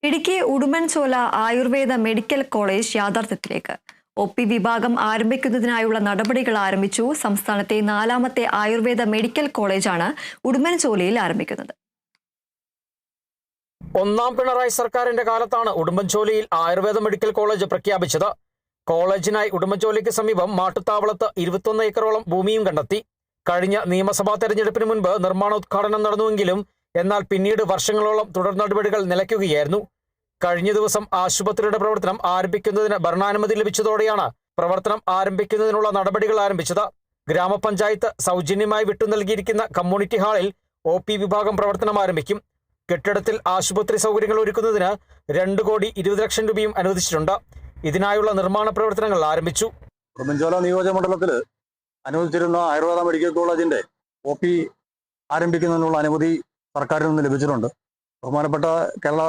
Idukki Udumbanchola Ayurveda medical college യാഥാർത്ഥ്യത്തിലേക്ക്. OP. വിഭാഗം ആരംഭിക്കുന്നതിനായുള്ള നടപടികൾ ആരംഭിച്ചു. സംസ്ഥാനത്തെ 4ാമത്തെ ആയുർവേദ മെഡിക്കൽ കോളേജാണ് ഉടുമ്പൻചോലയിൽ ആരംഭിക്കുന്നത്. ഒന്നാം പിണറായി സർക്കാരിന്റെ കാലത്താണ് ഉടുമ്പൻചോലയിൽ ആയുർവേദ മെഡിക്കൽ കോളേജ് പ്രഖ്യാപിച്ചത്. കോളേജിനായി ഉടുമ്പൻചോലയ്ക്ക് സമീപം മാട്ടുത്താവളത്ത് 21 ഏക്കറോളം ഭൂമിയും കണ്ടെത്തി. കഴിഞ്ഞ നിയമസഭാ തെരഞ്ഞെടുപ്പിന് മുൻപ് നിർമ്മാണോദ്ഘാടനം നടന്നുവെങ്കിലും എന്നാൽ പിന്നീട് വർഷങ്ങളോളം തുടർ നടപടികൾ നിലയ്ക്കുകയായിരുന്നു. കഴിഞ്ഞ ദിവസം ആശുപത്രിയുടെ പ്രവർത്തനം ആരംഭിക്കുന്നതിന് ഭരണാനുമതി ലഭിച്ചതോടെയാണ് പ്രവർത്തനം ആരംഭിക്കുന്നതിനുള്ള നടപടികൾ ആരംഭിച്ചത്. ഗ്രാമപഞ്ചായത്ത് സൗജന്യമായി വിട്ടു നൽകിയിരിക്കുന്ന കമ്മ്യൂണിറ്റി ഹാളിൽ ഒ.പി. വിഭാഗം പ്രവർത്തനം ആരംഭിക്കും. കെട്ടിടത്തിൽ ആശുപത്രി സൗകര്യങ്ങൾ ഒരുക്കുന്നതിന് 2,20,00,000 രൂപയും അനുവദിച്ചിട്ടുണ്ട്. ഇതിനായുള്ള നിർമ്മാണ പ്രവർത്തനങ്ങൾ ആരംഭിച്ചു. ഉടുമ്പൻചോല നിയോജകമണ്ഡലത്തിൽ അനുവദിച്ചിരുന്ന ആയുർവേദ മെഡിക്കൽ കോളേജിന്റെ ഒ.പി. ആരംഭിക്കുന്നതിനുള്ള അനുമതി സർക്കാരിൽ നിന്ന് ലഭിച്ചിട്ടുണ്ട്. ബഹുമാനപ്പെട്ട കേരള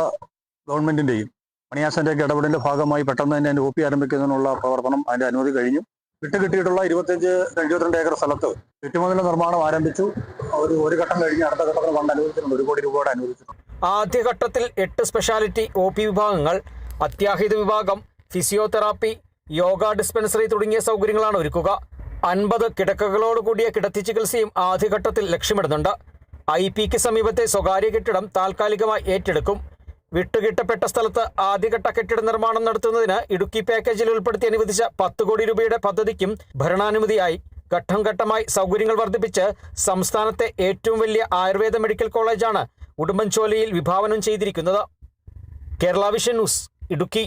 ഗവൺമെന്റിന്റെയും മണിയാസന്റെയൊക്കെ ഇടപെടലിന്റെ ഭാഗമായി പെട്ടെന്ന് തന്നെ ഒ.പി. ആരംഭിക്കുന്നതിനുള്ള പ്രവർത്തനം അതിന്റെ അനുമതി കഴിഞ്ഞു. വിട്ടുകിട്ടിയിട്ടുള്ള 22 ഏക്കർ സ്ഥലത്ത് ചുറ്റുമതിലിന്റെ നിർമ്മാണം ആരംഭിച്ചു. ഒരു ഘട്ടം കഴിഞ്ഞ് അടുത്ത ഘട്ടത്തിന് ഫണ്ട് അനുവദിച്ചിട്ടുണ്ട്. 1 കോടി രൂപയുടെ അനുവദിച്ചിട്ടുണ്ട്. ആദ്യഘട്ടത്തിൽ 8 സ്പെഷ്യാലിറ്റി ഒ.പി. വിഭാഗങ്ങൾ, അത്യാഹിത വിഭാഗം, ഫിസിയോതെറാപ്പി, യോഗ ഡിസ്പെൻസറി തുടങ്ങിയ സൗകര്യങ്ങളാണ് ഒരുക്കുക. 50 കിടക്കകളോടുകൂടിയ കിടത്തി ചികിത്സയും ആദ്യഘട്ടത്തിൽ ലക്ഷ്യമിടുന്നുണ്ട്. ഐ.പി.ക്ക് സമീപത്തെ സ്വകാര്യ കെട്ടിടം താൽക്കാലികമായി ഏറ്റെടുക്കും. വിട്ടുകിട്ടപ്പെട്ട സ്ഥലത്ത് ആദ്യഘട്ട കെട്ടിട നിർമ്മാണം നടത്തുന്നതിന് ഇടുക്കി പാക്കേജിൽ ഉൾപ്പെടുത്തി അനുവദിച്ച 10 കോടി രൂപയുടെ പദ്ധതിക്കും ഭരണാനുമതിയായി. ഘട്ടം ഘട്ടമായി സൗകര്യങ്ങൾ വർദ്ധിപ്പിച്ച് സംസ്ഥാനത്തെ ഏറ്റവും വലിയ ആയുർവേദ മെഡിക്കൽ കോളേജാണ് ഉടുമ്പൻചോലയിൽ വിഭാവനം ചെയ്തിരിക്കുന്നത്. Kerala vision news, Idukki.